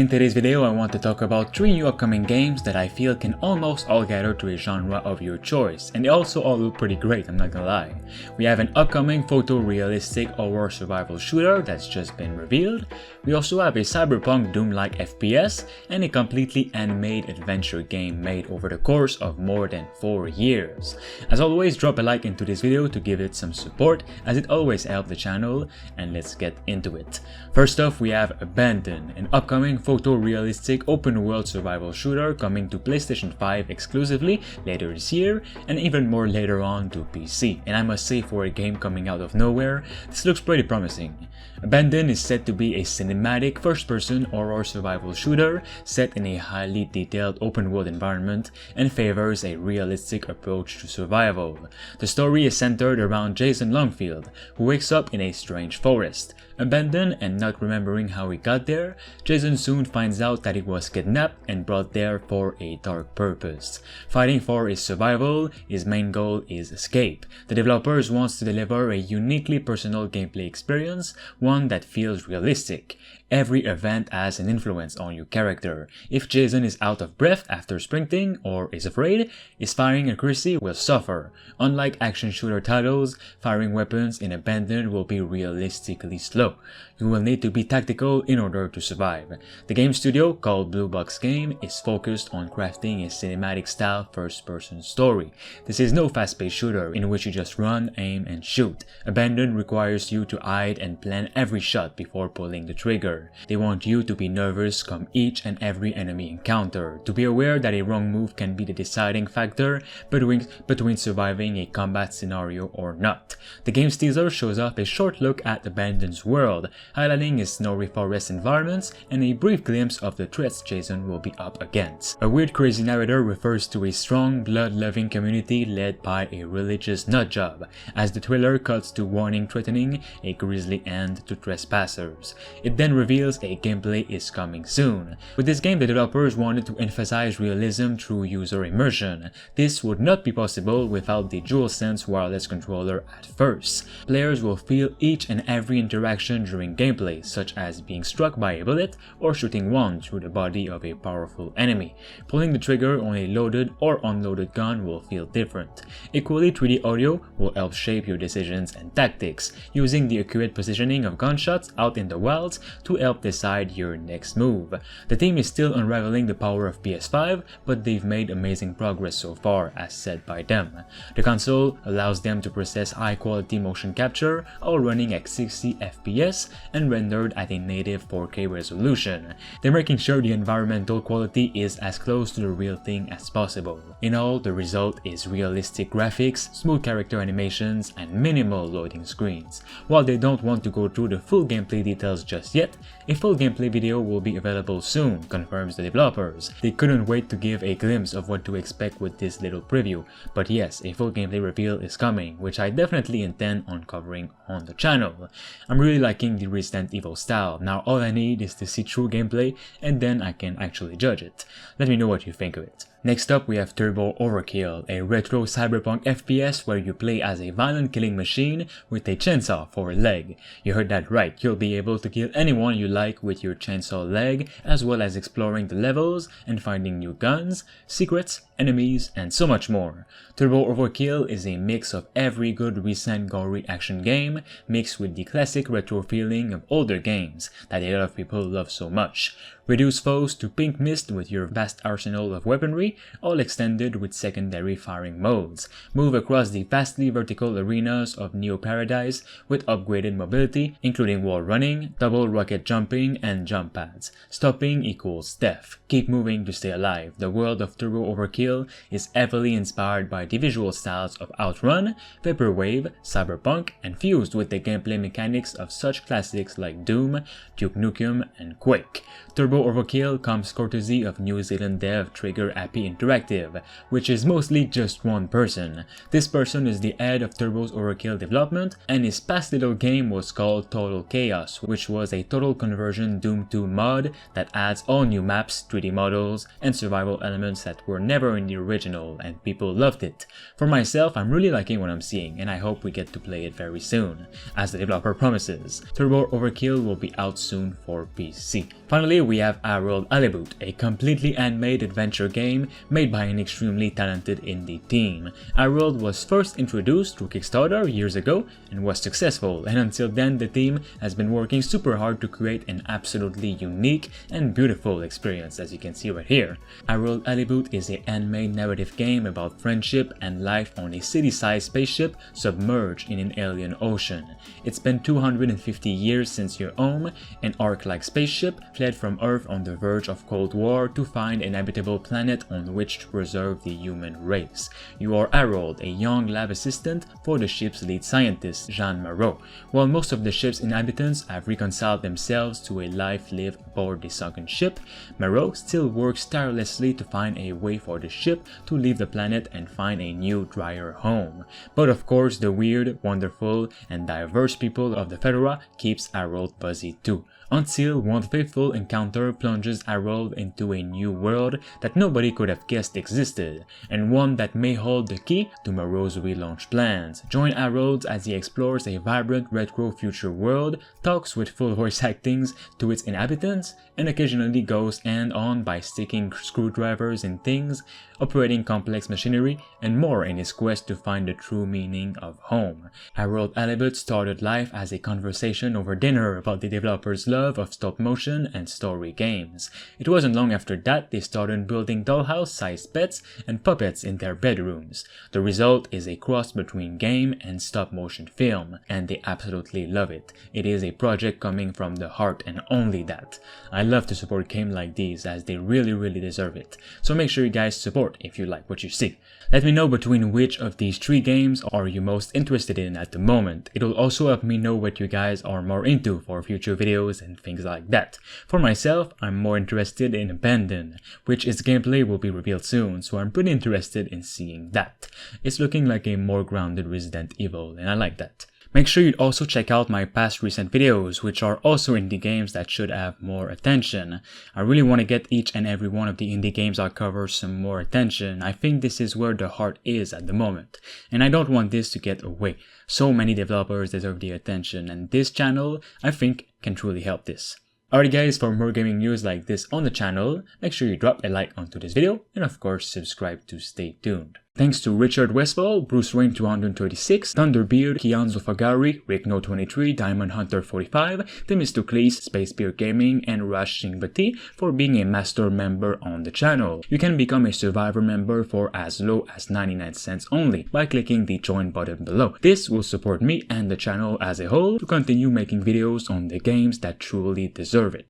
In today's video, I want to talk about 3 new upcoming games that I feel can almost all gather to a genre of your choice, and they also all look pretty great, I'm not gonna lie. We have an upcoming photorealistic horror survival shooter that's just been revealed. We also have a cyberpunk Doom-like FPS, and a completely handmade adventure game made over the course of more than 4 years. As always, drop a like into this video to give it some support, as it always helps the channel, and let's get into it. First off, we have Abandon, an upcoming photorealistic open-world survival shooter coming to PlayStation 5 exclusively later this year, and even more later on to PC. And I must say, for a game coming out of nowhere, this looks pretty promising. Abandon is said to be a cinematic first-person horror survival shooter set in a highly detailed open-world environment and favors a realistic approach to survival. The story is centered around Jason Longfield, who wakes up in a strange forest. Abandoned and not remembering how he got there, Jason soon finds out that he was kidnapped and brought there for a dark purpose. Fighting for his survival, his main goal is escape. The developers want to deliver a uniquely personal gameplay experience, one that feels realistic. Every event has an influence on your character. If Jason is out of breath after sprinting or is afraid, his firing accuracy will suffer. Unlike action shooter titles, firing weapons in Abandoned will be realistically slow. You will need to be tactical in order to survive. The game studio, called Blue Box Game, is focused on crafting a cinematic style first-person story. This is no fast-paced shooter in which you just run, aim, and shoot. Abandoned requires you to hide and plan every shot before pulling the trigger. They want you to be nervous come each and every enemy encounter, to be aware that a wrong move can be the deciding factor between surviving a combat scenario or not. The game's teaser shows off a short look at Abandoned's world, highlighting its snowy forest environments and a brief glimpse of the threats Jason will be up against. A weird crazy narrator refers to a strong, blood-loving community led by a religious nutjob, as the trailer cuts to warning threatening a grisly end to trespassers. It then reveals a gameplay is coming soon. With this game, the developers wanted to emphasize realism through user immersion. This would not be possible without the DualSense wireless controller at first. Players will feel each and every interaction during gameplay, such as being struck by a bullet or shooting one through the body of a powerful enemy. Pulling the trigger on a loaded or unloaded gun will feel different. Equally, 3D audio will help shape your decisions and tactics, using the accurate positioning of gunshots out in the wilds to help decide your next move. The team is still unraveling the power of PS5, but they've made amazing progress so far, as said by them. The console allows them to process high-quality motion capture, all running at 60 FPS and rendered at a native 4K resolution. They're making sure the environmental quality is as close to the real thing as possible. In all, the result is realistic graphics, smooth character animations, and minimal loading screens. While they don't want to go through the full gameplay details just yet, a full gameplay video will be available soon, confirms the developers. They couldn't wait to give a glimpse of what to expect with this little preview, but yes, a full gameplay reveal is coming, which I definitely intend on covering on the channel. I'm really liking the Resident Evil style. Now all I need is to see true gameplay, and then I can actually judge it. Let me know what you think of it. Next up, we have Turbo Overkill, a retro cyberpunk FPS where you play as a violent killing machine with a chainsaw for a leg. You heard that right, you'll be able to kill anyone you like with your chainsaw leg, as well as exploring the levels and finding new guns, secrets, enemies, and so much more. Turbo Overkill is a mix of every good recent gory action game, mixed with the classic retro feeling of older games that a lot of people love so much. Reduce foes to pink mist with your vast arsenal of weaponry, all extended with secondary firing modes. Move across the vastly vertical arenas of Neo Paradise with upgraded mobility, including wall running, double rocket jumping, and jump pads. Stopping equals death. Keep moving to stay alive. The world of Turbo Overkill is heavily inspired by the visual styles of Outrun, Vaporwave, Cyberpunk, and fused with the gameplay mechanics of such classics like Doom, Duke Nukem, and Quake. Turbo Overkill comes courtesy of New Zealand dev Trigger Happy Interactive, which is mostly just one person. This person is the head of Turbo's Overkill development, and his past little game was called Total Chaos, which was a total conversion Doom 2 mod that adds all new maps, 3D models, and survival elements that were never in the original, and people loved it. For myself, I'm really liking what I'm seeing, and I hope we get to play it very soon, as the developer promises. Turbo Overkill will be out soon for PC. Finally, we have Harold Halibut, a completely handmade adventure game made by an extremely talented indie team. Harold was first introduced through Kickstarter years ago and was successful, and until then the team has been working super hard to create an absolutely unique and beautiful experience, as you can see right here. Harold Halibut is a handmade narrative game about friendship and life on a city-sized spaceship submerged in an alien ocean. It's been 250 years since your home, an Ark-like spaceship, fled from Earth on the verge of Cold War to find an habitable planet on which to preserve the human race. You are Harold, a young lab assistant for the ship's lead scientist, Jean Moreau. While most of the ship's inhabitants have reconciled themselves to a life lived aboard the sunken ship, Moreau still works tirelessly to find a way for the ship to leave the planet and find a new, drier home. But of course, the weird, wonderful, and diverse people of the Fedora keeps Harold busy too, until one fateful encounter plunges Harold into a new world that nobody could have guessed existed, and one that may hold the key to Moreau's relaunch plans. Join Harold as he explores a vibrant retro future world, talks with full voice actings to its inhabitants, and occasionally goes hand-on by sticking screwdrivers in things, operating complex machinery, and more in his quest to find the true meaning of home. Harold Halibut started life as a conversation over dinner about the developer's love of stop-motion and story games. It wasn't long after that they started building dollhouse-sized pets and puppets in their bedrooms. The result is a cross between game and stop-motion film, and they absolutely love it. It is a project coming from the heart and only that. I love to support games like these as they really deserve it. So make sure you guys support if you like what you see. Let me know between which of these 3 games are you most interested in at the moment. It'll also help me know what you guys are more into for future videos and things like that. For myself, I'm more interested in Abandon, which its gameplay will be revealed soon, so I'm pretty interested in seeing that. It's looking like a more grounded Resident Evil, and I like that. Make sure you also check out my past recent videos, which are also indie games that should have more attention. I really want to get each and every one of the indie games I cover some more attention. I think this is where the heart is at the moment, and I don't want this to get away. So many developers deserve the attention, and this channel, I think, can truly help this. Alright guys, for more gaming news like this on the channel, make sure you drop a like onto this video, and of course subscribe to stay tuned. Thanks to Richard Westfall, Bruce Rain 236, Thunderbeard, Kianzo Fagari, Rickno23, Diamond Hunter 45, Themistocles, Space Beer Gaming, and Rush Shingbati for being a master member on the channel. You can become a survivor member for as low as 99 cents only by clicking the join button below. This will support me and the channel as a whole to continue making videos on the games that truly deserve it.